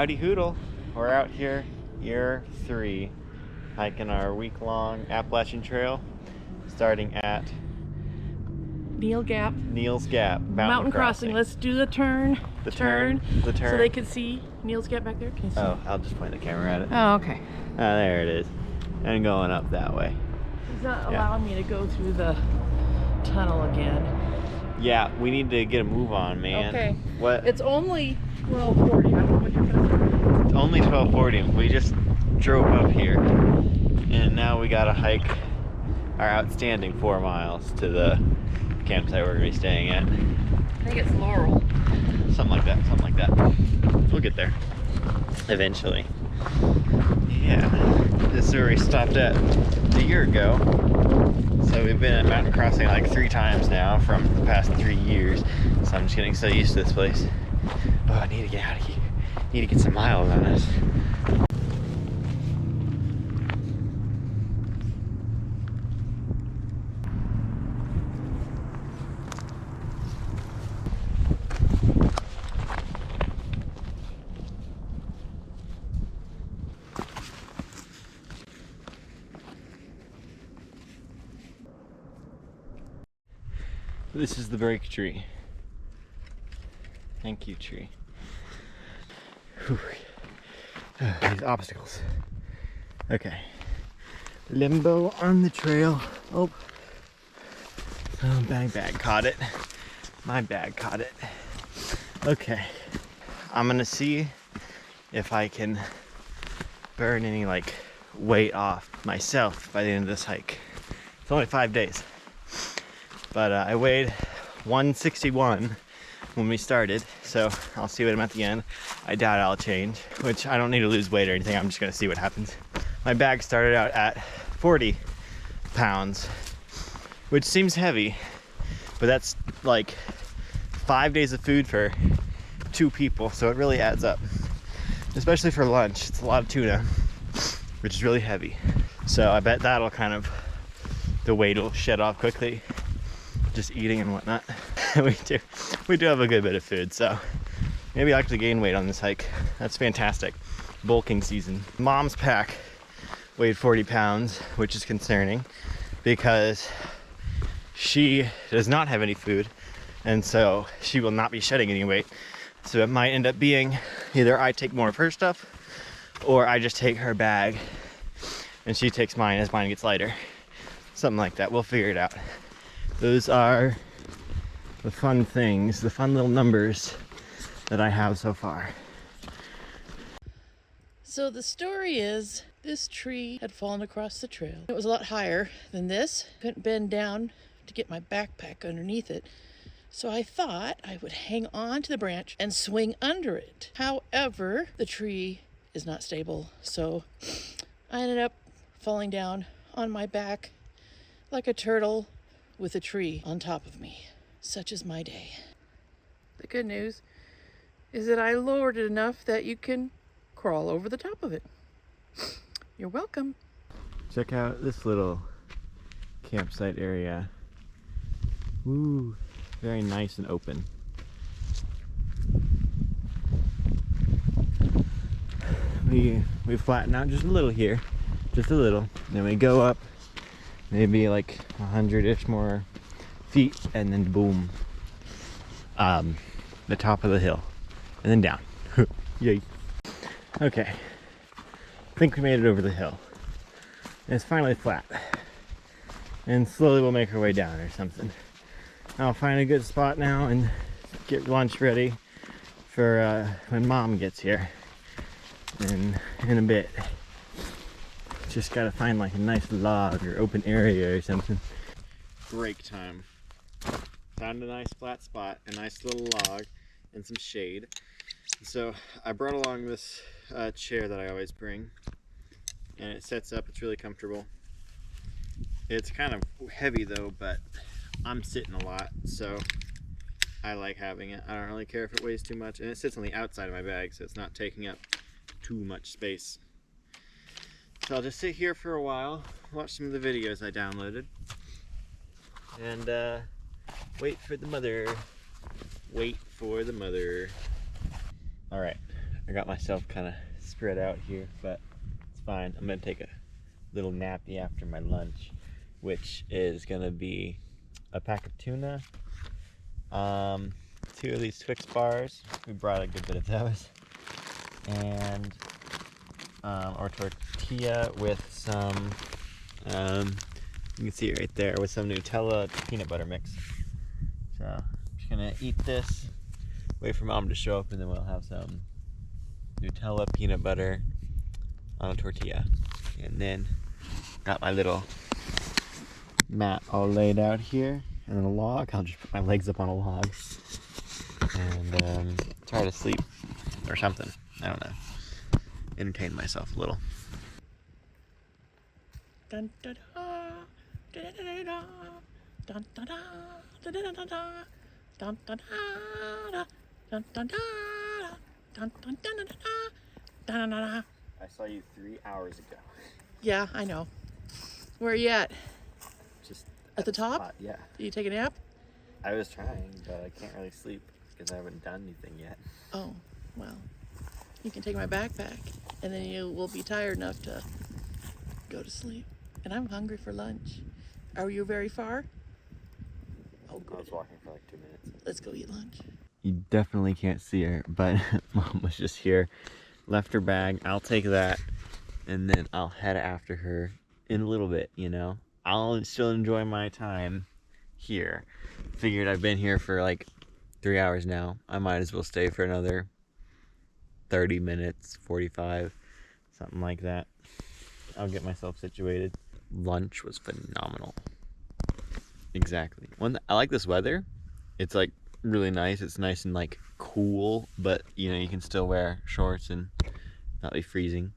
Howdy Hoodle. We're out here, year 3, hiking our week-long Appalachian Trail, starting at Neels Gap. Neels Gap. Mountain crossing. Let's do the turn. The turn. So they can see Neels Gap back there. Can you see? Oh, I'll just point the camera at it. Oh, okay. There it is. And going up that way. He's not allowing me to go through the tunnel again. Yeah, we need to get a move on, man. Okay. What? It's only 12:40. I don't know what you're gonna say. It's only 12:40. We just drove up here, and now we gotta hike our outstanding 4 miles to the campsite we're gonna be staying at. I think it's Laurel. Something like that. Something like that. We'll get there eventually. Yeah, this is where we stopped at a year ago. So we've been at mountain crossing like 3 times now from the past 3 years. So I'm just getting so used to this place. Oh, I need to get out of here. Need to get some miles on us. This is the break tree. Thank you, tree. Whew. These obstacles. Okay. Limbo on the trail. Oh. Oh, bag caught it. My bag caught it. Okay. I'm gonna see if I can burn any like weight off myself by the end of this hike. It's only 5 days. But I weighed 161 when we started, so I'll see what I'm at the end. I doubt I'll change, which I don't need to lose weight or anything. I'm just gonna see what happens. My bag started out at 40 pounds, which seems heavy, but that's like 5 days of food for 2 people, so it really adds up. Especially for lunch, it's a lot of tuna, which is really heavy. So I bet that'll kind of, the weight will shed off quickly. Just eating and whatnot. we do have a good bit of food, so maybe I'll actually gain weight on this hike. That's fantastic. Bulking season. Mom's pack weighed 40 pounds, which is concerning because she does not have any food, and so she will not be shedding any weight. So it might end up being either I take more of her stuff or I just take her bag and she takes mine as mine gets lighter. Something like that. We'll figure it out. Those are the fun things, the fun little numbers that I have so far. So the story is, this tree had fallen across the trail. It was a lot higher than this. Couldn't bend down to get my backpack underneath it. So I thought I would hang on to the branch and swing under it. However, the tree is not stable, so I ended up falling down on my back like a turtle with a tree on top of me. Such is my day. The good news is that I lowered it enough that you can crawl over the top of it. You're welcome. Check out this little campsite area. Ooh, very nice and open. We flatten out just a little here, just a little. Then we go up maybe like 100-ish more feet, and then boom, the top of the hill, and then down. Yay. Okay, I think we made it over the hill. And it's finally flat, and slowly we'll make our way down or something. I'll find a good spot now and get lunch ready for when Mom gets here in a bit. Just gotta find like a nice log or open area or something. Break time. Found a nice flat spot, a nice little log, and some shade. So I brought along this chair that I always bring, and it sets up. It's really comfortable. It's kind of heavy though, but I'm sitting a lot, so I like having it. I don't really care if it weighs too much, and it sits on the outside of my bag, so it's not taking up too much space. So I'll just sit here for a while, watch some of the videos I downloaded, and wait for the mother. Wait for the mother. All right, I got myself kind of spread out here, but it's fine. I'm gonna take a little nappy after my lunch, which is gonna be a pack of tuna, 2 of these Twix bars. We brought a good bit of those, and or tortilla with some, you can see it right there, with some Nutella peanut butter mix. So I'm just gonna eat this, wait for Mom to show up, and then we'll have some Nutella peanut butter on a tortilla. And then got my little mat all laid out here, and then a log. I'll just put my legs up on a log and try to sleep or something. I don't know. Entertain myself a little. Dun, dun, da, da, da, da, da, dun, dun, da, da, da, da, da, dun, dun, da, dun, dun, da, dun, dun, da, da, da, da, da, da, da. I saw you 3 hours ago. Yeah, I know. Where are you at? Just At the top? spot, yeah. Did you take a nap? I was trying, but I can't really sleep because I haven't done anything yet. Oh, well, you can take my backpack, and then you will be tired enough to go to sleep. And I'm hungry for lunch. Are you very far? Oh, I was good. walking for like 2 minutes. Let's go eat lunch. You definitely can't see her, but Mom was just here, left her bag. I'll take that, and then I'll head after her in a little bit, you know? I'll still enjoy my time here. Figured I've been here for like 3 hours now. I might as well stay for another 30 minutes, 45, something like that. I'll get myself situated. Lunch was phenomenal. Exactly. I like this weather. It's like really nice. It's nice and like cool, but you know, you can still wear shorts and not be freezing.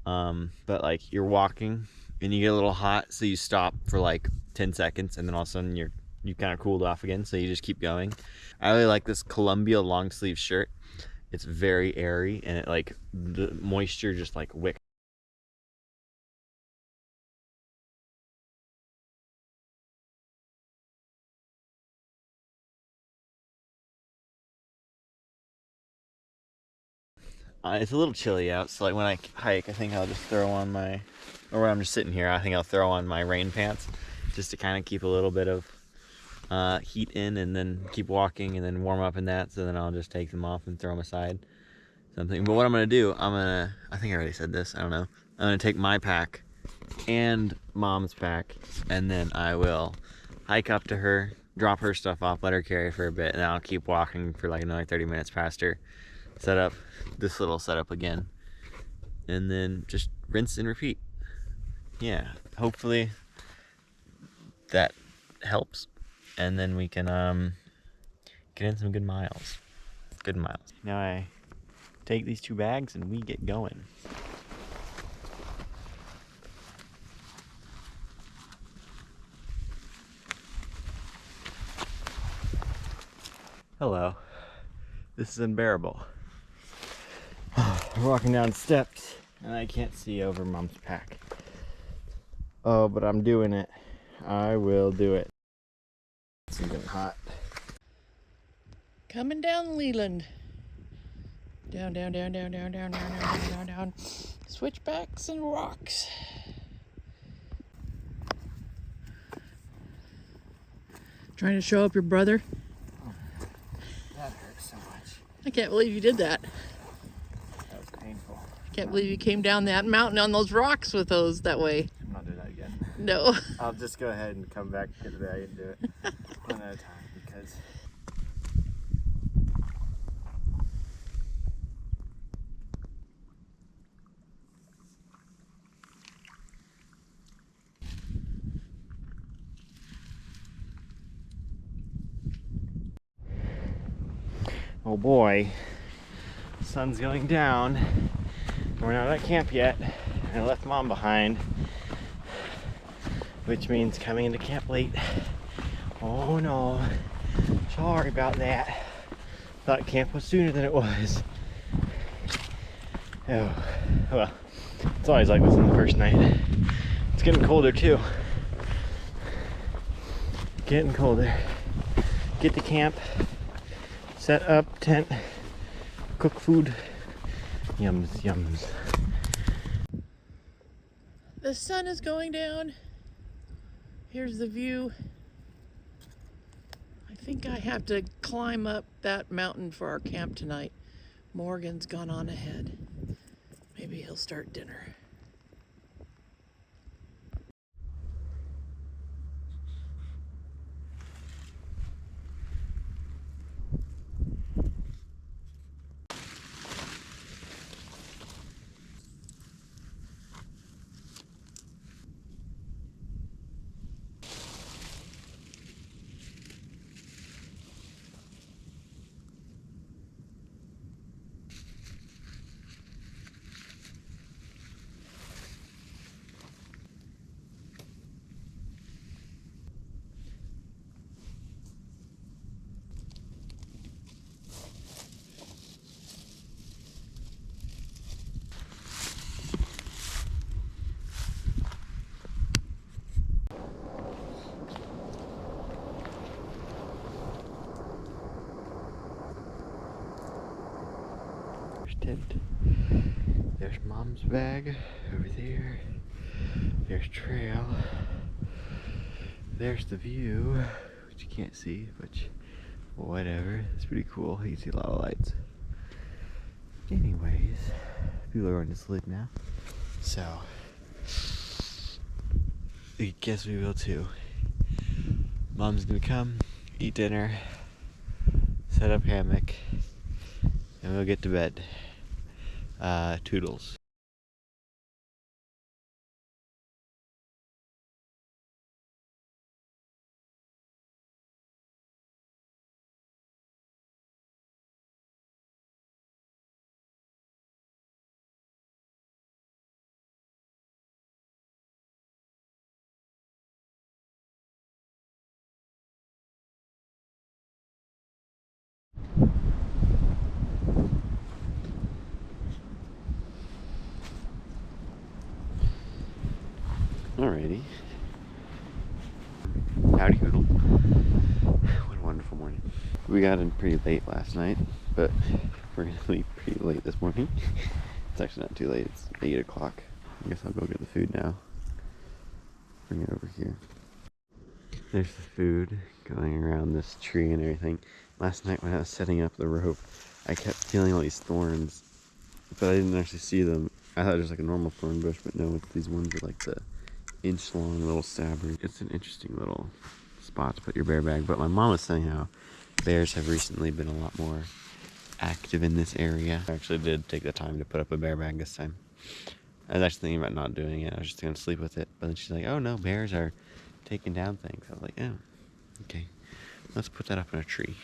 But like you're walking and you get a little hot, so you stop for like 10 seconds and then all of a sudden you kind of cooled off again, so you just keep going. I really like this Columbia long sleeve shirt. It's very airy, and it like the moisture just like wicks. It's a little chilly out, so like when I hike, I think I'll just throw on my, or when I'm just sitting here, I think I'll throw on my rain pants just to kind of keep a little bit of heat in, and then keep walking and then warm up in that. So then I'll just take them off and throw them aside. Something. But what I'm gonna do, I think I already said this, I don't know. I'm gonna take my pack and Mom's pack, and then I will hike up to her, drop her stuff off, let her carry for a bit, and then I'll keep walking for like another 30 minutes past her. Set up this little setup again, and then just rinse and repeat. Yeah, hopefully that helps, and then we can get in some good miles. Now I take these 2 bags and we get going. Hello. This is unbearable. We're walking down steps and I can't see over Mom's pack. Oh, but I'm doing it. I will do it. It's getting hot. Coming down Leland. Down, down, down, down, down, down, down, down, down, down. Switchbacks and rocks. Trying to show up your brother? That hurts so much. I can't believe you did that. That was painful. I can't believe you came down that mountain on those rocks with those that way. I'm not doing that again. No. I'll just go ahead and come back, get the bag and do it one at a time, because oh boy, the sun's going down. We're not at camp yet. I left Mom behind, which means coming into camp late. Oh no, sorry about that. Thought camp was sooner than it was. Oh, well, it's always like this on the first night. It's getting colder too. Getting colder. Get to camp, set up tent, cook food, Yums, yums. The sun is going down. Here's the view. I think I have to climb up that mountain for our camp tonight. Morgan's gone on ahead. Maybe he'll start dinner. Tent. There's Mom's bag over there. There's trail. There's the view, which you can't see, which whatever. It's pretty cool. You can see a lot of lights. Anyways, people are going to sleep now, so I guess we will too. Mom's gonna come, eat dinner, set up hammock, and we'll get to bed. Toodles. Alrighty. Howdy Hoodle. What a wonderful morning. We got in pretty late last night, but we're gonna leave pretty late this morning. It's actually not too late, it's 8 o'clock. I guess I'll go get the food now. Bring it over here. There's the food going around this tree and everything. Last night when I was setting up the rope, I kept feeling all these thorns, but I didn't actually see them. I thought it was like a normal thorn bush, but no, it's these ones with like the inch-long little stabber. It's an interesting little spot to put your bear bag, but my mom was saying how bears have recently been a lot more active in this area. I actually did take the time to put up a bear bag this time. I was actually thinking about not doing it. I was just going to sleep with it, but then she's like, oh no, bears are taking down things. I was like, oh, okay. Let's put that up in a tree.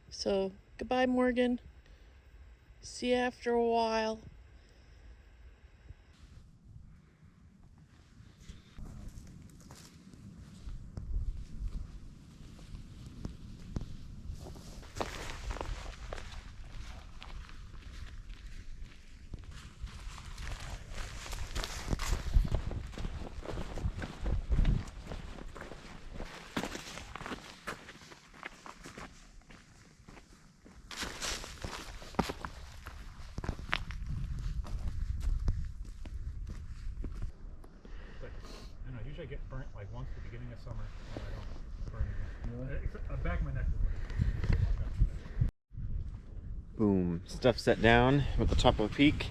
So, goodbye, Morgan. See you after a while. I get burnt like once at the beginning of summer, and I don't burn again. Really? Back of my neck is Boom. Stuff set down at the top of a peak.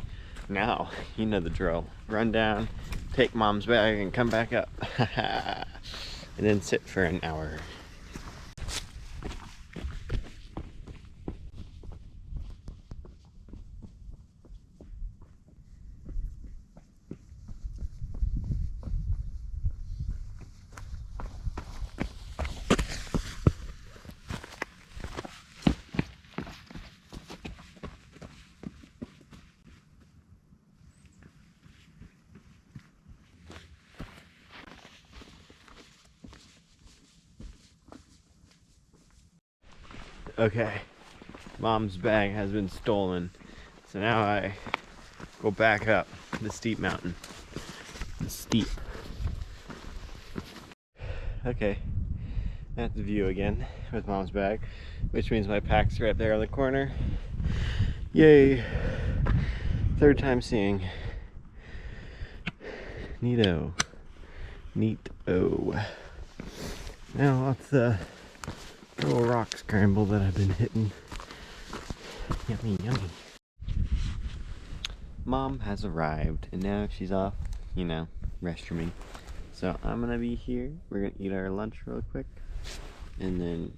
Now, you know the drill. Run down, take Mom's bag, and come back up. And then sit for an hour. Okay, Mom's bag has been stolen. So now I go back up the steep mountain. Steep. Okay, that's the view again with Mom's bag, which means my pack's right there on the corner. Yay! Third time seeing. Neato. Neato. Now off the little rock scramble that I've been hitting. Yummy, yummy. Mom has arrived, and now she's off, you know, restrooming. So I'm gonna be here. We're gonna eat our lunch real quick, and then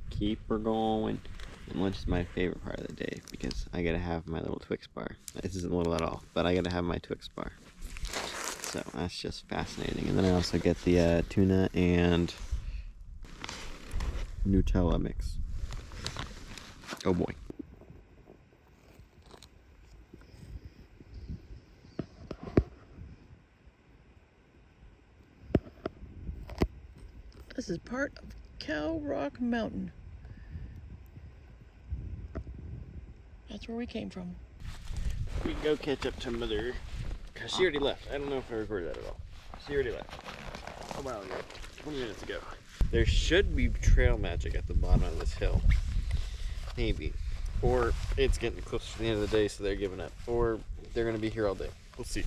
keep her going. And lunch is my favorite part of the day because I gotta have my little Twix bar. This isn't little at all, but I gotta have my Twix bar. So that's just fascinating. And then I also get the tuna and Nutella mix. Oh boy. This is part of Cow Rock Mountain. That's where we came from. We can go catch up to Mother, because she already left. I don't know if I recorded that at all. She already left a while ago, 20 minutes ago. There should be trail magic at the bottom of this hill. Maybe. Or it's getting close to the end of the day, so they're giving up. Or they're going to be here all day. We'll see.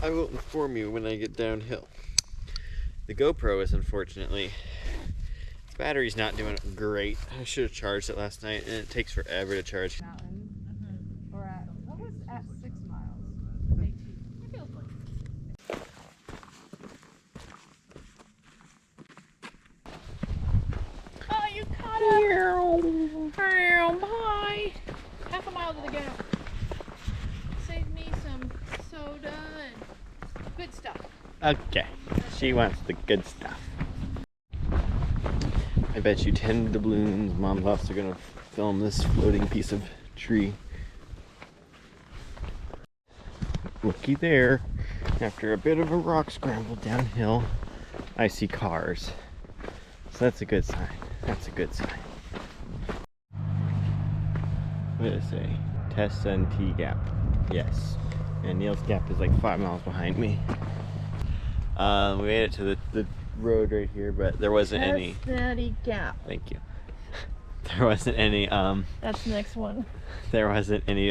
I will inform you when I get downhill. The GoPro is unfortunately, its battery's not doing great. I should have charged it last night, and it takes forever to charge. Or at, what was at 6 miles? 18. It feels like. Oh, you caught up! Hi! Half a mile to the gap. Save me some soda and good stuff. Okay, she wants the good stuff. I bet you 10 doubloons Mom's also gonna film this floating piece of tree. Looky there. After a bit of a rock scramble downhill, I see cars. So that's a good sign. That's a good sign. What did it say? Test NT Gap. Yes. And Neels Gap is like 5 miles behind me. We made it to the road right here, but there wasn't any. Cincinnati Gap. Thank you. There wasn't any. That's the next one. There wasn't any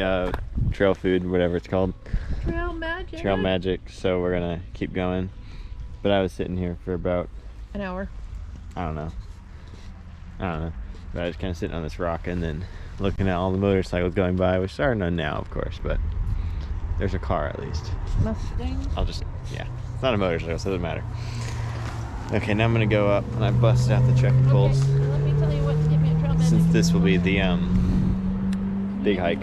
trail food, whatever it's called. Trail magic. Trail magic. So we're gonna keep going. But I was sitting here for about an hour. I don't know. But I was kind of sitting on this rock and then looking at all the motorcycles going by, which are none now, of course, but there's a car at least. Mustang. Yeah. It's not a motorcycle, so it doesn't matter. Okay, now I'm gonna go up, and I busted out the trekking poles. Okay, let me tell you what to get me a trail magic. Since this will be the big hike.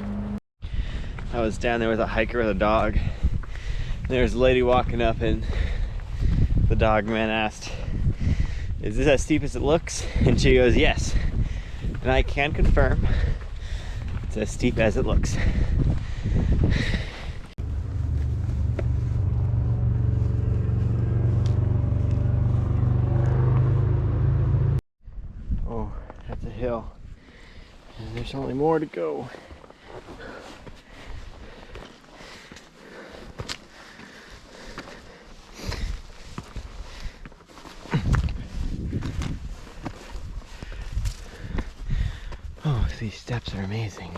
I was down there with a hiker with a dog. There was a lady walking up, and the dog man asked, "Is this as steep as it looks?" And she goes, "Yes." And I can confirm it's as steep as it looks. Oh, that's a hill. And there's only more to go. Oh, these steps are amazing.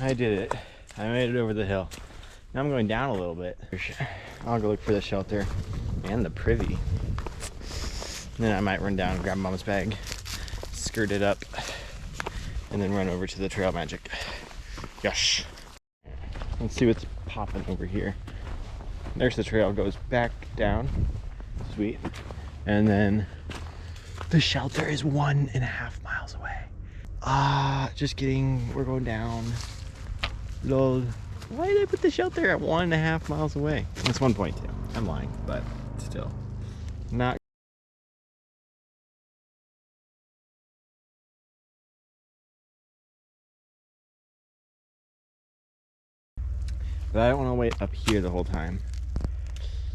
I did it. I made it over the hill. Now I'm going down a little bit. I'll go look for the shelter and the privy. And then I might run down and grab Mama's bag, skirt it up, and then run over to the trail magic. Yosh. Let's see what's popping over here. There's the trail, goes back down. Sweet. And then the shelter is 1.5 miles away. Just kidding. We're going down. Lol. Why did I put the shelter at 1.5 miles away? It's 1.2. I'm lying, but still. Not. But I don't want to wait up here the whole time.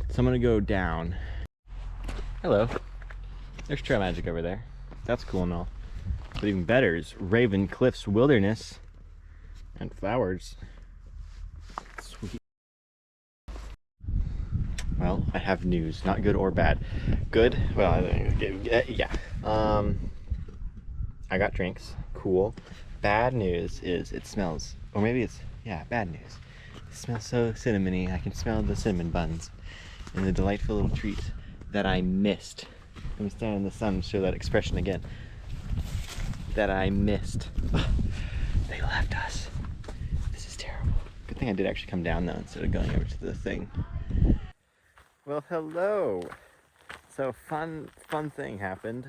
So I'm gonna go down. Hello. There's trail magic over there. That's cool and all. But even better is Raven Cliffs Wilderness and flowers. Sweet. Well, I have news, not good or bad. Good? Well, yeah. I got drinks. Cool. Bad news is it smells, or maybe it's, yeah, bad news. It smells so cinnamony. I can smell the cinnamon buns and the delightful little treat that I missed. Let me stand in the sun and show that expression again. That I missed. They left us. This is terrible. Good thing I did actually come down though instead of going over to the thing. Well, hello. So fun thing happened.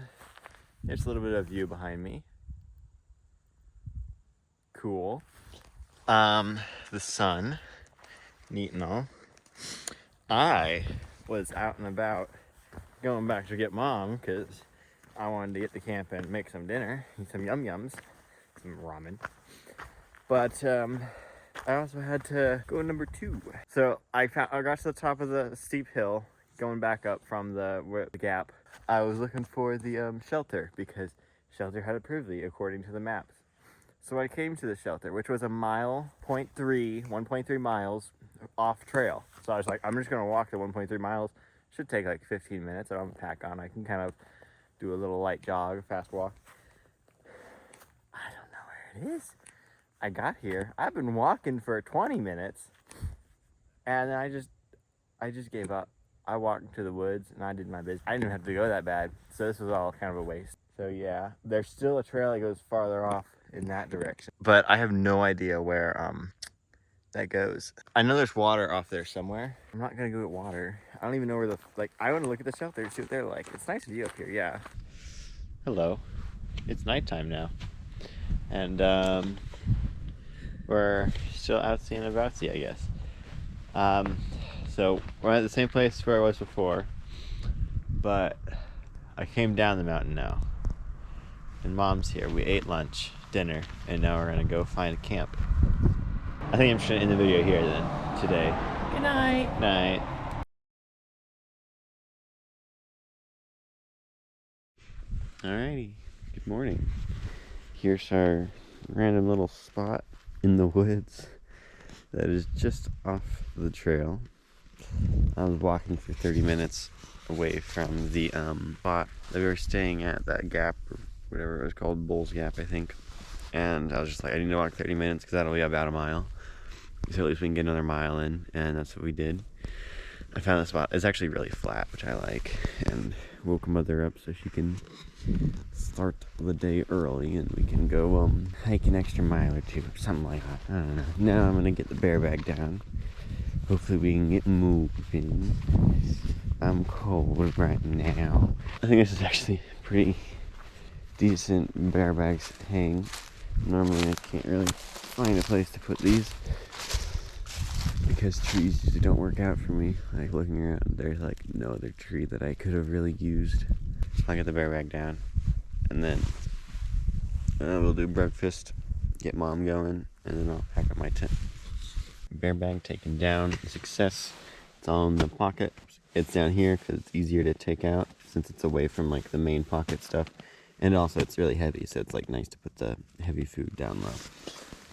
There's a little bit of view behind me. Cool. The sun. Neat and all. I was out and about going back to get Mom because I wanted to get to camp and make some dinner, eat some yum-yums, some ramen. But I also had to go number 2. So I got to the top of the steep hill going back up from the gap. I was looking for the shelter because shelter had it previously according to the maps. So I came to the shelter, which was 1.3 miles off trail. So I was like, I'm just gonna walk the 1.3 miles. Should take like 15 minutes. I don't have a pack on. I can kind of do a little light jog, fast walk. I don't know where it is. I got here. I've been walking for 20 minutes, and then I just gave up. I walked into the woods and I did my business. I didn't even have to go that bad, so this was all kind of a waste. So yeah, there's still a trail that goes farther off in that direction, but I have no idea where that goes. I know there's water off there somewhere. I'm not gonna go get water. I don't even know where I want to look at the shelter and see what they're like. It's nice view up here, yeah. Hello. It's nighttime now, and we're still out seeing about, I guess. So we're at the same place where I was before, but I came down the mountain now, and Mom's here. We ate lunch, dinner, and now we're gonna go find a camp. I think I'm just gonna end the video here then, today. Good night. Night. Alrighty, good morning. Here's our random little spot in the woods that is just off the trail. I was walking for 30 minutes away from the spot that we were staying at, that gap, or whatever it was called, Neels Gap, I think. And I was just like, I need to walk 30 minutes because that'll be about a mile. So at least we can get another mile in, and that's what we did. I found the spot. It's actually really flat, which I like, and woke Mother up so she can start the day early, and we can go hike an extra mile or two, something like that. I don't know. Now I'm gonna get the bear bag down. Hopefully we can get moving. I'm cold right now. I think this is actually pretty decent bear bags to hang. Normally I can't really find a place to put these because trees usually don't work out for me. Like looking around, there's like no other tree that I could have really used. I'll get the bear bag down, and then we'll do breakfast, get Mom going, and then I'll pack up my tent. Bear bag taken down, success. It's all in the pocket. It's down here because it's easier to take out since it's away from like the main pocket stuff. And also it's really heavy, so it's like nice to put the heavy food down low.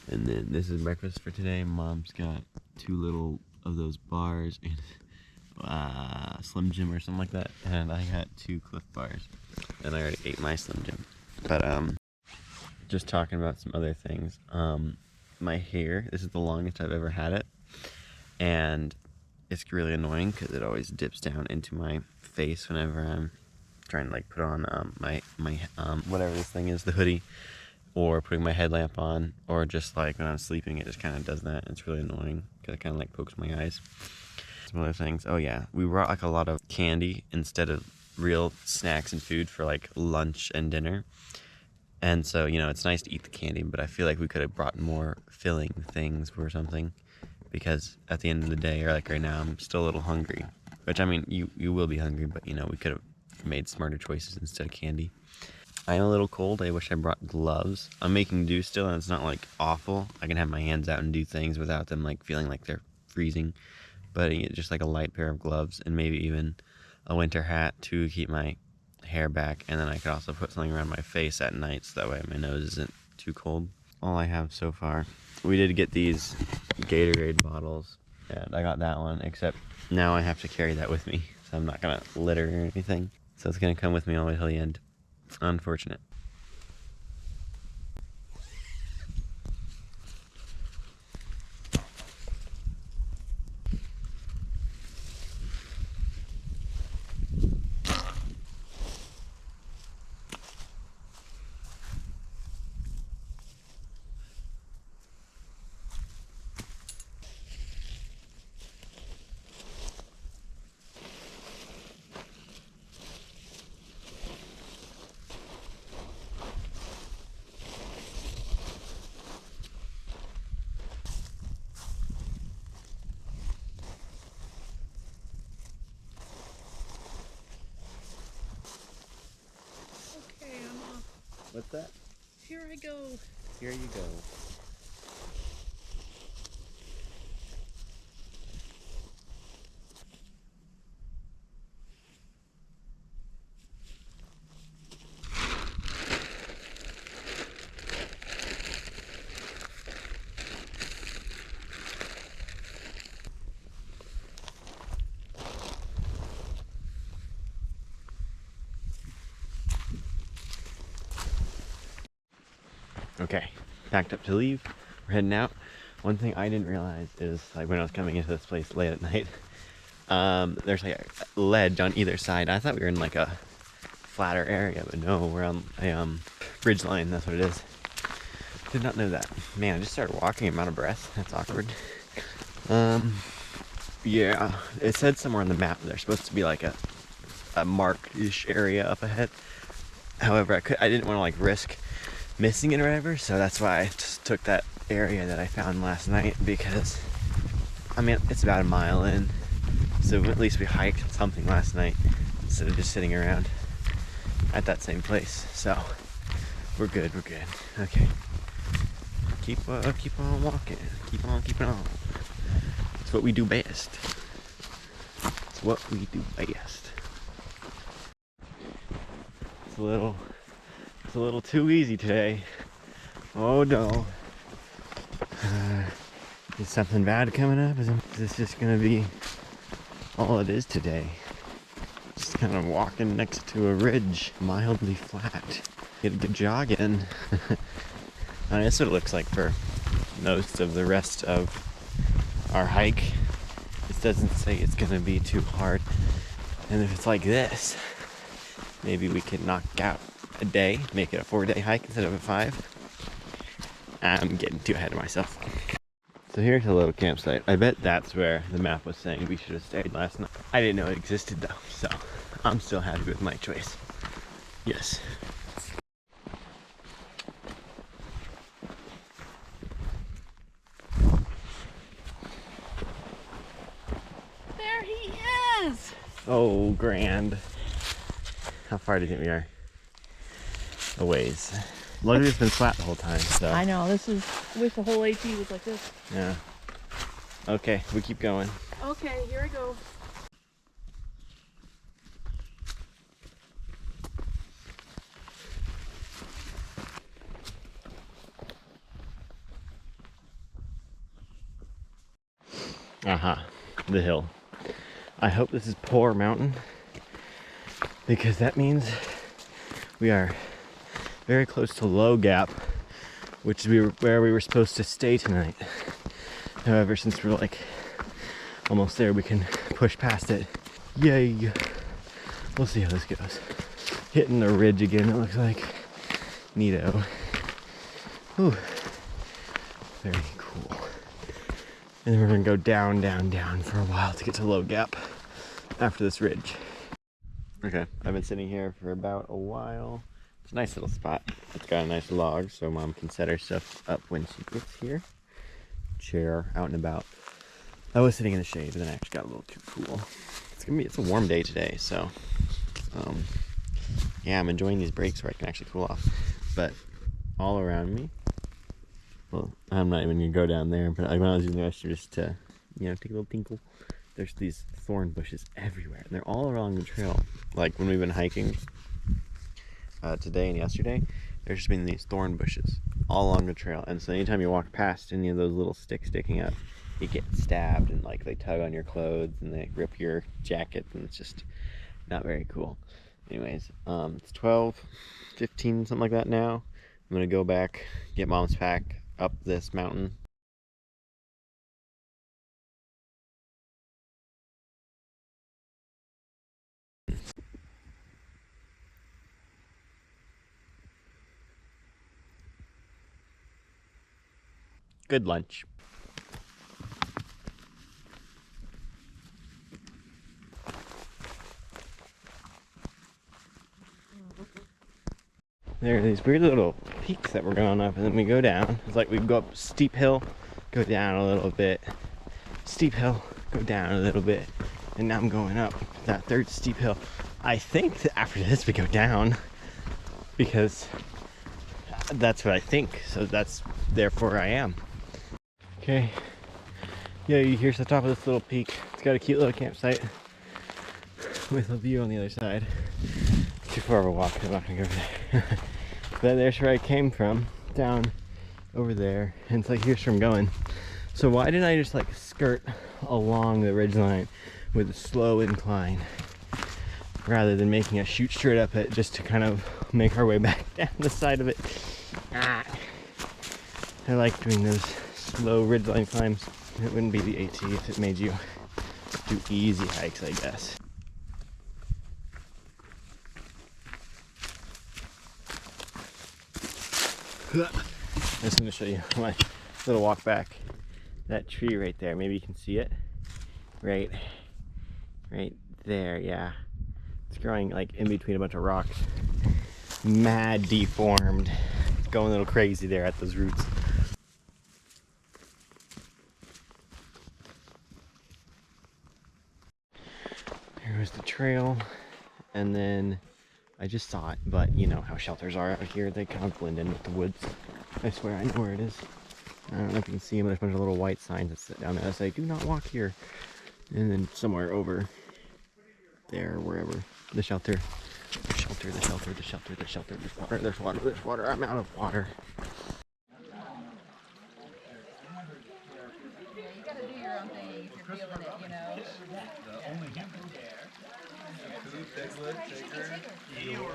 And then this is breakfast for today. Mom's got 2 little of those bars and Slim Jim or something like that. And I got 2 Cliff bars. And I already ate my Slim Jim. But just talking about some other things. My hair, this is the longest I've ever had it, and it's really annoying because it always dips down into my face whenever I'm trying to like put on my whatever this thing is, the hoodie, or putting my headlamp on, or just like when I'm sleeping it just kind of does that. It's really annoying because it kind of like pokes my eyes. Some other things, oh yeah, we brought like a lot of candy instead of real snacks and food for like lunch and dinner. And so, you know, it's nice to eat the candy, but I feel like we could have brought more filling things or something. because at the end of the day, or like right now, I'm still a little hungry. Which, I mean, you will be hungry, but you know, we could have made smarter choices instead of candy. I am a little cold. I wish I brought gloves. I'm making do still, and it's not like awful. I can have my hands out and do things without them like feeling like they're freezing. But just like a light pair of gloves and maybe even a winter hat to keep my hair back. And then I could also put something around my face at night so that way my nose isn't too cold. All I have so far. We did get these Gatorade bottles, and I got that one, except now I have to carry that with me. So I'm not gonna litter or anything. So it's gonna come with me all the way till the end. Unfortunate. Okay, I'm off. What's that? Here I go. Here you go. Okay, packed up to leave. We're heading out. One thing I didn't realize is, like, when I was coming into this place late at night, there's like a ledge on either side. I thought we were in like a flatter area, but no, we're on a bridge line. That's what it is. Did not know that. Man, I just started walking. I'm out of breath. That's awkward. Yeah, it said somewhere on the map there's supposed to be like a marked-ish area up ahead. However, I didn't want to like risk missing it or whatever, so that's why I just took that area that I found last night, because I mean it's about a mile in, so at least we hiked something last night instead of just sitting around at that same place. So we're good. Okay, keep on walking, keep on keeping on. It's what we do best. It's what we do best. It's a little too easy today. Oh no. Is something bad coming up? Is this just gonna be all it is today? Just kind of walking next to a ridge, mildly flat. Get a good jog in. I mean, that's what it looks like for most of the rest of our hike. This doesn't say it's gonna be too hard. And if it's like this, maybe we can knock out a day, make it a 4-day hike instead of a 5. I'm getting too ahead of myself. So here's a little campsite. I bet that's where the map was saying we should have stayed last night. I didn't know it existed though, so I'm still happy with my choice. Yes. There he is! Oh, grand. How far do you think we are? A ways. Luckily it's been flat the whole time, so. I know, I wish the whole AT was like this. Yeah. Okay, we keep going. Okay, here I go. Aha, the hill. I hope this is Poor Mountain, because that means we are very close to Low Gap, which is where we were supposed to stay tonight. However, since we're like almost there, we can push past it. Yay! We'll see how this goes. Hitting the ridge again, it looks like. Neato. Whew. Very cool. And then we're gonna go down, down, down for a while to get to Low Gap after this ridge. Okay, I've been sitting here for about a while. It's a nice little spot. It's got a nice log so Mom can set her stuff up when she gets here. Chair out and about. I was sitting in the shade, but then I actually got a little too cool. It's a warm day today, so yeah, I'm enjoying these breaks where I can actually cool off. But all around me, well, I'm not even gonna go down there, but when I was using the restroom just to, you know, take a little tinkle, there's these thorn bushes everywhere, and they're all along the trail. Like when we've been hiking today and yesterday, there's just been these thorn bushes all along the trail, and so anytime you walk past any of those little sticks sticking up, you get stabbed, and like they tug on your clothes and they rip your jacket, and it's just not very cool. Anyways, it's 12:15, something like that now. I'm gonna go back, get Mom's pack up this mountain. Good lunch. There are these weird little peaks that we're going up, and then we go down. It's like we go up a steep hill, go down a little bit, steep hill, go down a little bit, and now I'm going up that third steep hill. I think that after this we go down, because that's what I think, so that's therefore I am. Okay, yeah, here's the top of this little peak. It's got a cute little campsite with a view on the other side. Too far of a walk, I'm not gonna go over there. But there's where I came from, down over there, and it's like, here's where I'm going. So why didn't I just like skirt along the ridgeline with a slow incline, rather than making a shoot straight up it just to kind of make our way back down the side of it? I like doing those slow ridgeline climbs. It wouldn't be the AT if it made you do easy hikes, I guess. I'm just going to show you my little walk back. That tree right there, maybe you can see it. Right there, yeah. It's growing like in between a bunch of rocks. Mad deformed. It's going a little crazy there at those roots. Here was the trail, and then I just saw it, but you know how shelters are out here. They kind of blend in with the woods. I swear I know where it is. I don't know if you can see them, but there's a bunch of little white signs that sit down there that say, "Do not walk here." And then somewhere over there, wherever, the shelter. The shelter, the shelter, the shelter, the shelter. There's water, there's water, there's water. I'm out of water. You gotta do your own thing if you're feeling it, you know.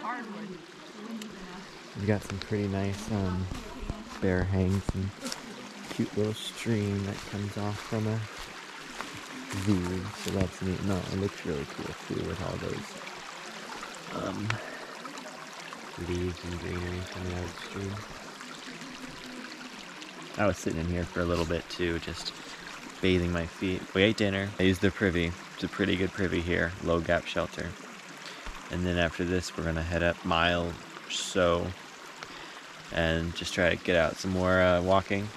Hardwood. We've got some pretty nice bear hangs and cute little stream that comes off from a zoo, so that's neat. No, it looks really cool too with all those leaves and greenery coming out of the stream. I was sitting in here for a little bit too, just bathing my feet. We ate dinner. I used the privy. It's a pretty good privy here, Low Gap shelter. And then after this, we're gonna head up mile or so and just try to get out some more walking.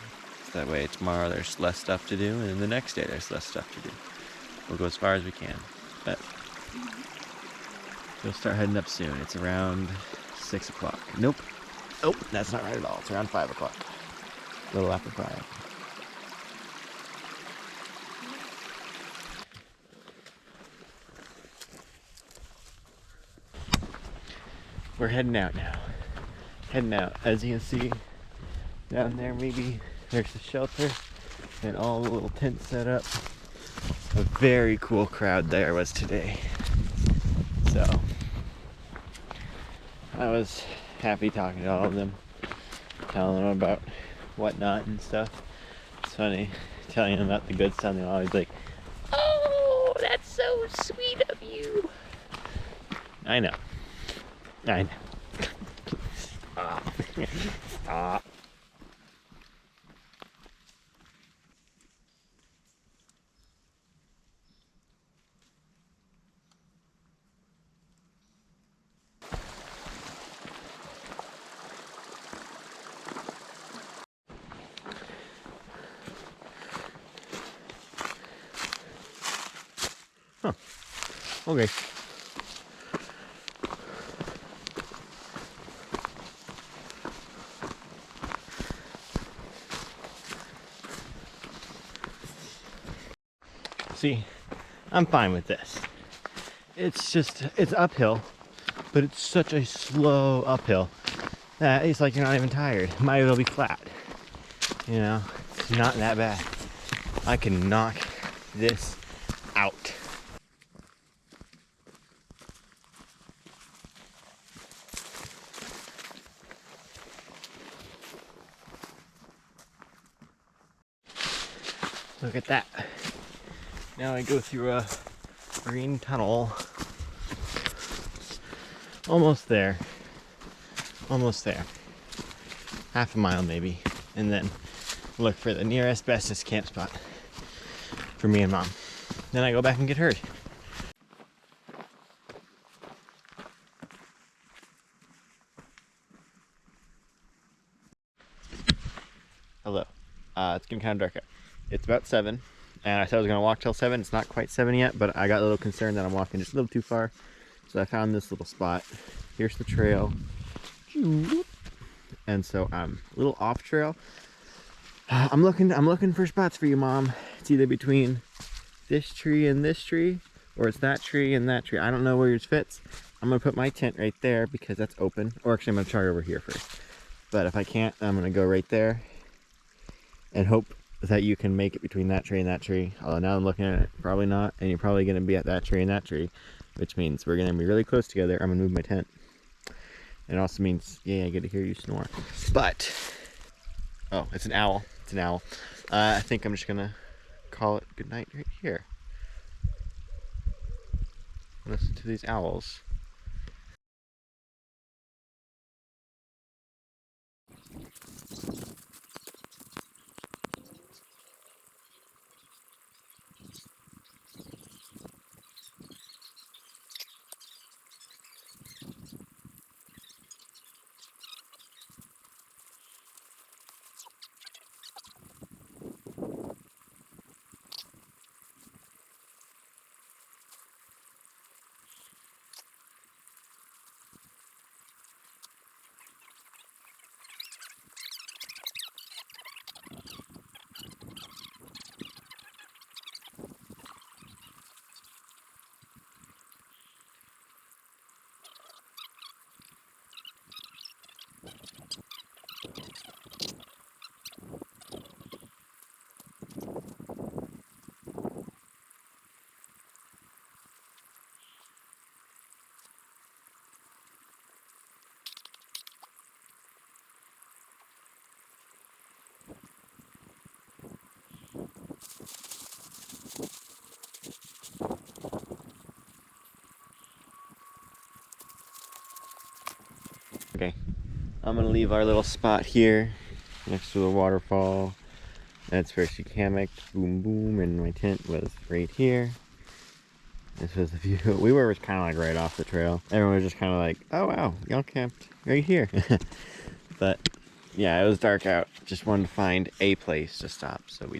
So that way tomorrow there's less stuff to do, and then the next day there's less stuff to do. We'll go as far as we can, but we'll start heading up soon. It's around 6 o'clock. Nope. Oh, that's not right at all. It's around 5 o'clock. A little after 5. We're heading out now. Heading out. As you can see down there, maybe there's the shelter and all the little tents set up. A very cool crowd there was today. So I was happy talking to all of them, telling them about whatnot and stuff. It's funny telling them about the good stuff. They're always like, "Oh, that's so sweet of you." I know. I know. Stop. Stop. Okay. See, I'm fine with this. It's uphill, but it's such a slow uphill that it's like you're not even tired. Might as well be flat. You know, it's not that bad. I can knock this out. Look at that. Now I go through a green tunnel. Almost there. Almost there. Half a mile maybe. And then look for the near asbestos camp spot for me and Mom. Then I go back and get hers. Hello. It's getting kind of dark out. It's about 7, and I said I was going to walk till 7. It's not quite 7 yet, but I got a little concerned that I'm walking just a little too far. So I found this little spot. Here's the trail. And so I'm a little off trail. I'm looking for spots for you, Mom. It's either between this tree and this tree, or it's that tree and that tree. I don't know where yours fits. I'm going to put my tent right there because that's open. Or actually, I'm going to try over here first. But if I can't, I'm going to go right there and hope that you can make it between that tree and that tree. Although now I'm looking at it, probably not. And you're probably going to be at that tree and that tree, which means we're going to be really close together. I'm going to move my tent. It also means, yeah, I get to hear you snore. But, oh, it's an owl. It's an owl. I think I'm just going to call it good night right here. Listen to these owls. Okay, I'm gonna leave our little spot here next to the waterfall. That's where she hammocked, boom boom, and my tent was right here. This was the view. We were kind of like right off the trail. Everyone was just kind of like, oh wow, y'all camped right here. But yeah, it was dark out. Just wanted to find a place to stop, so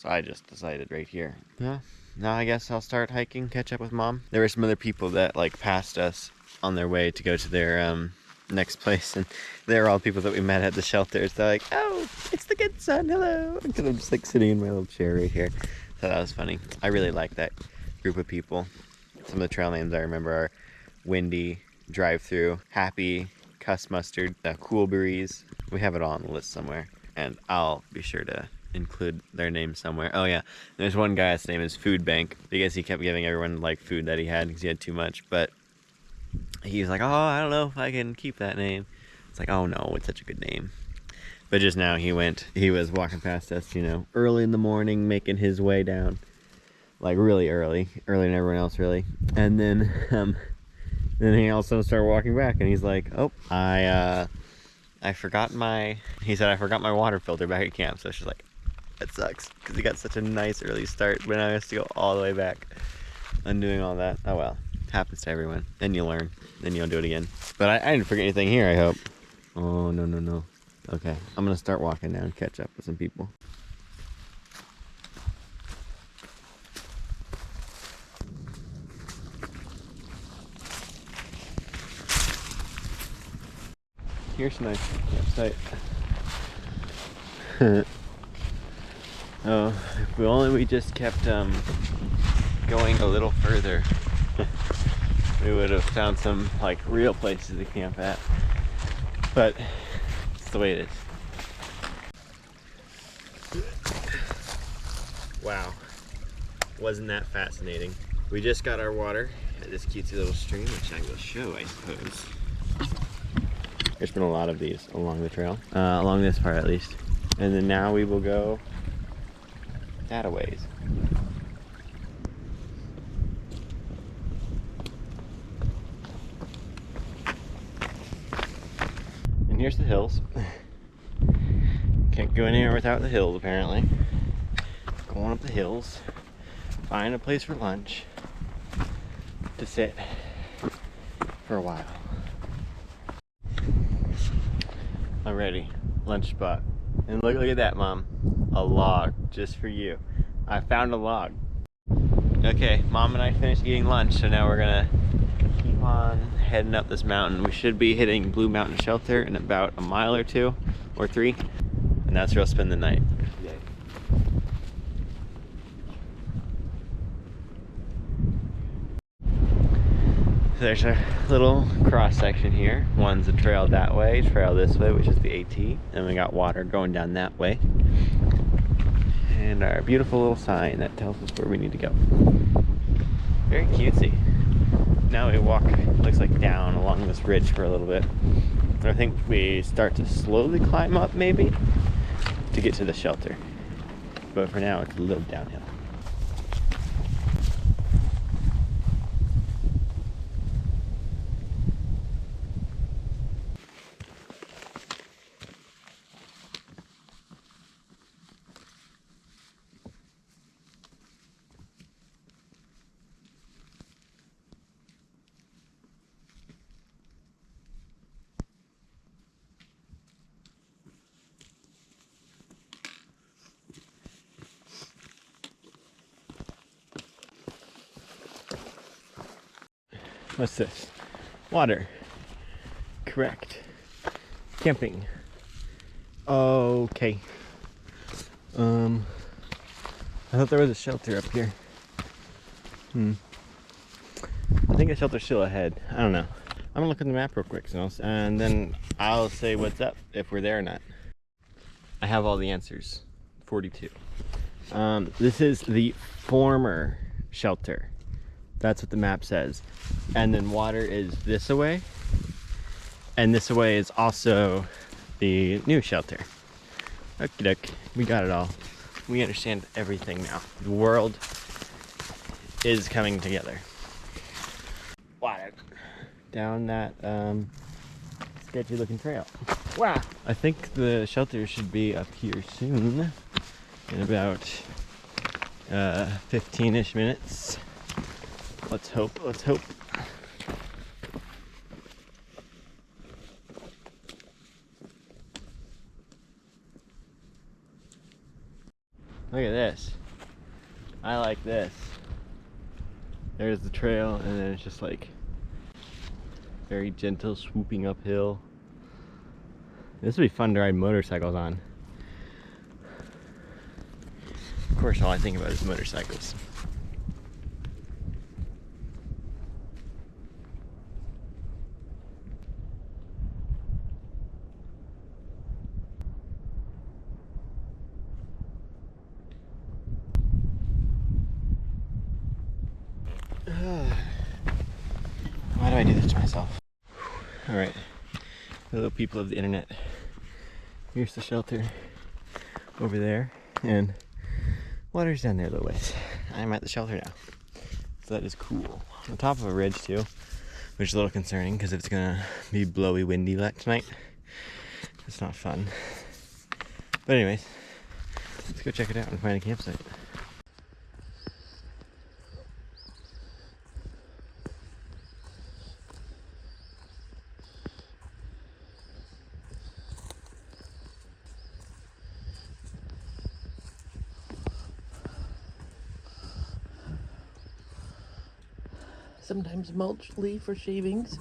I just decided right here. Yeah, now I guess I'll start hiking, catch up with Mom. There were some other people that like passed us on their way to go to their next place, and they're all people that we met at the shelters. They're like, oh, it's the good son, hello, because I'm just like sitting in my little chair right here. So that was funny. I really like that group of people. Some of the trail names I remember are Windy, Drive Through, Happy, Cuss Mustard, Cool Breeze. We have it all on the list somewhere, and I'll be sure to include their name somewhere. Oh yeah, there's one guy, his name is Food Bank, because he kept giving everyone like food that he had because he had too much, but he's like, oh, I don't know if I can keep that name. It's like, oh no, it's such a good name. But just now he was walking past us, you know, early in the morning, making his way down. Like really earlier than everyone else really. And then he all of a sudden started walking back, and he's like, oh, I forgot my water filter back at camp. So she's like, that sucks, because he got such a nice early start, but now he has to go all the way back undoing all that. Oh well. Happens to everyone. Then you learn. Then you'll do it again. But I didn't forget anything here, I hope. Oh, no. Okay, I'm gonna start walking now and catch up with some people. here's a nice campsite. Oh, if we just kept going a little further, we would have found some like real places to camp at. But it's the way it is. Wow, wasn't that fascinating? We just got our water at this cutesy little stream, which I will show, I suppose. There's been a lot of these along the trail, along this part at least. And then now we will go that a ways. And here's the hills. Can't go anywhere without the hills, apparently. Going up the hills, find a place for lunch to sit for a while. Alrighty, lunch spot. And look at that, Mom. A log, just for you. I found a log. Okay, Mom and I finished eating lunch, so now we're gonna keep on heading up this mountain. We should be hitting Blue Mountain Shelter in about a mile or 2 or 3, and that's where we'll spend the night. Yay. There's a little cross section here. One's a trail that way, trail this way, which is the AT. And we got water going down that way. And our beautiful little sign that tells us where we need to go. Very cutesy. Now we walk, looks like down along this ridge for a little bit. And I think we start to slowly climb up maybe to get to the shelter. But for now it's a little downhill. What's this? Water. Correct. Camping. Okay. I thought there was a shelter up here. I think a shelter's still ahead. I don't know. I'm gonna look at the map real quick, and then I'll say what's up if we're there or not. I have all the answers. 42. This is the former shelter. That's what the map says. And then water is this away. And this away is also the new shelter. Okie doke. We got it all. We understand everything now. The world is coming together. Water. Down that sketchy looking trail. Wow. I think the shelter should be up here soon. In about 15-ish minutes. Let's hope, let's hope. Look at this. I like this. There's the trail, and then it's just like very gentle swooping uphill. This would be fun to ride motorcycles on. Of course, all I think about is motorcycles. Why do I do this to myself? Alright, hello people of the internet. Here's the shelter over there, and water's down there a little ways. I'm at the shelter now, so that is cool. On top of a ridge too, which is a little concerning because if it's gonna be blowy windy like tonight, it's not fun. But anyways, let's go check it out and find a campsite. Sometimes mulch leaf or shavings.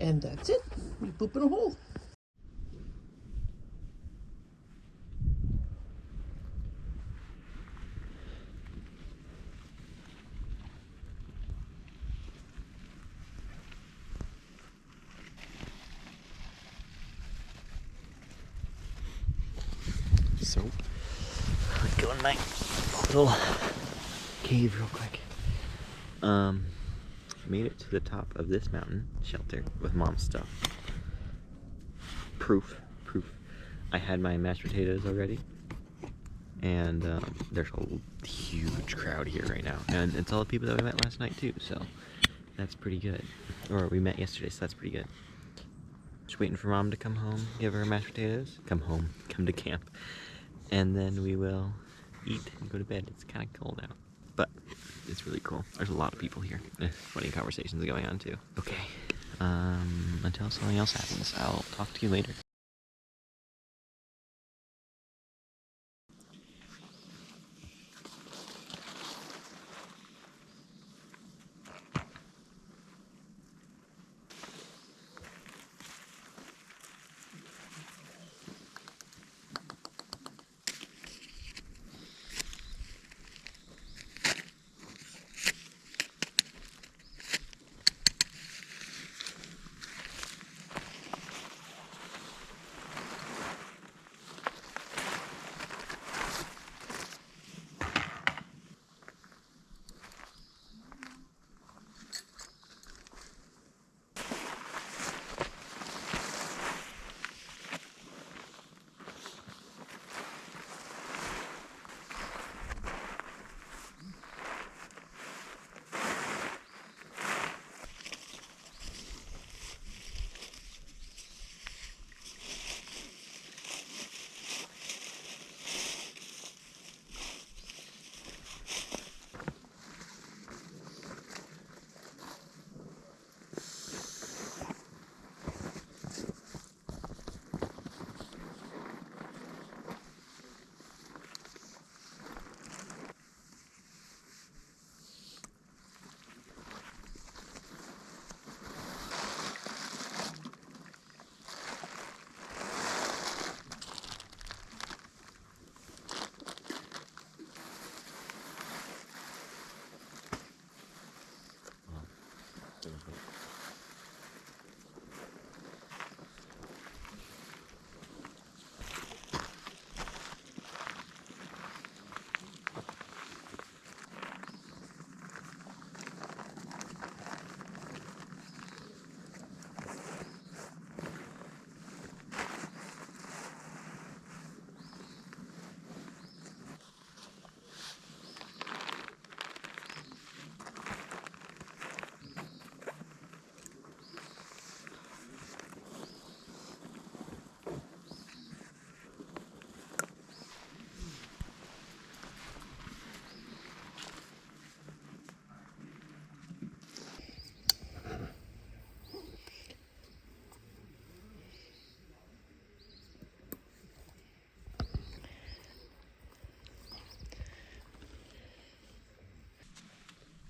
And that's it. We poop in a hole. So, let's go in my little cave real quick. Made it to the top of this mountain shelter with mom's stuff. Proof. I had my mashed potatoes already, and there's a huge crowd here right now, and it's all the people that we met last night too. So that's pretty good. Or we met yesterday, so that's pretty good. Just waiting for mom to come home, give her mashed potatoes, come to camp, and then we will eat and go to bed. It's kind of cold out, but it's really cool. There's a lot of people here. Funny conversations going on too. Okay, until something else happens, I'll talk to you later.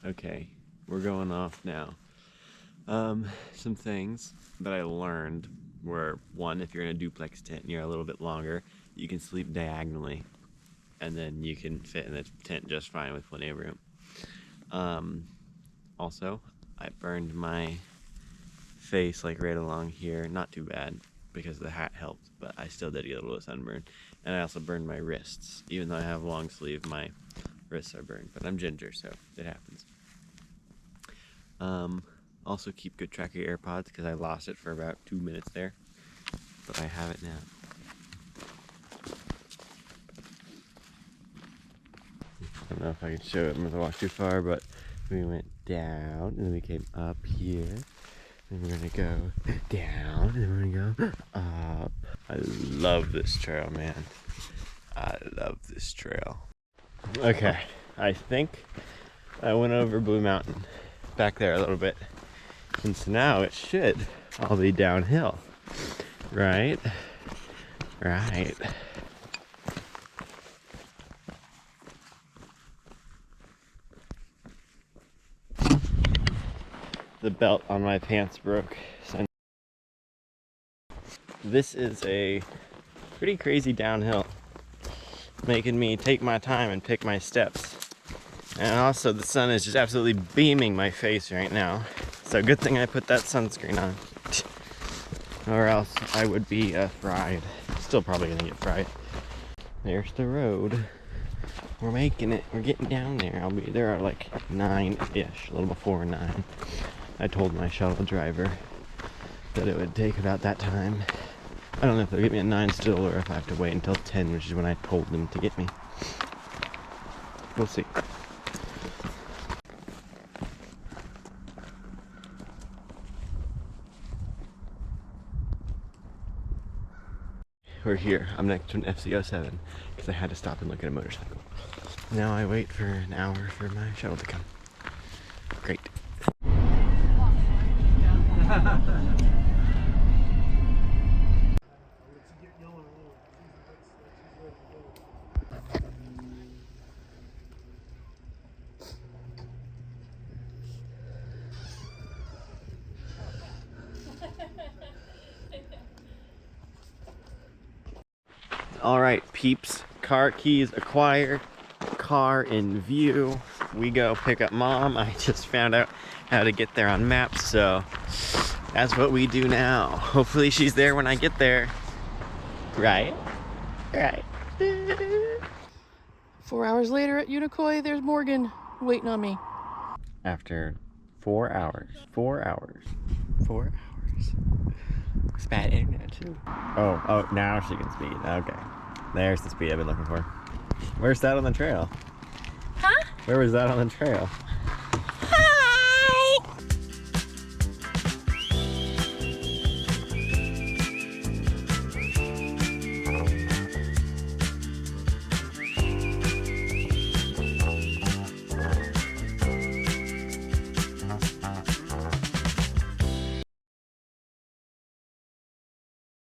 Okay, we're going off now. Some things that I learned were, one, if you're in a duplex tent and you're a little bit longer, you can sleep diagonally, and then you can fit in the tent just fine with plenty of room. Also, I burned my face like right along here, not too bad because the hat helped, but I still did get a little sunburn. And I also burned my wrists. Even though I have long sleeve, my wrists are burned, but I'm ginger, so it happens. Also keep good track of your AirPods because I lost it for about 2 minutes there, but I have it now. I don't know if I can show it, I'm gonna walk too far, but we went down and then we came up here. And we're gonna go down and then we're gonna go up. I love this trail, man. I love this trail. Okay, I think I went over Blue Mountain back there a little bit. And so now it should all be downhill. Right? Right. The belt on my pants broke. So this is a pretty crazy downhill, making me take my time and pick my steps. And also the sun is just absolutely beaming my face right now. So good thing I put that sunscreen on. Or else I would be fried. Still probably gonna get fried. There's the road. We're making it. We're getting down there. I'll be there at like 9-ish, a little before 9. I told my shuttle driver that it would take about that time. I don't know if they'll get me at 9 still or if I have to wait until 10, which is when I told them to get me. We'll see. We're here. I'm next to an FC07 because I had to stop and look at a motorcycle. Now I wait for an hour for my shuttle to come. Great. All right, peeps, car keys acquired, car in view. We go pick up Mom. I just found out how to get there on maps, so that's what we do now. Hopefully she's there when I get there. Right? Right. 4 hours later at Unicoi, there's Morgan waiting on me. After 4 hours. 4 hours. 4 hours. It's bad internet too. Oh, now she can speed. Okay. There's the speed I've been looking for. Where's that on the trail? Huh? Where was that on the trail?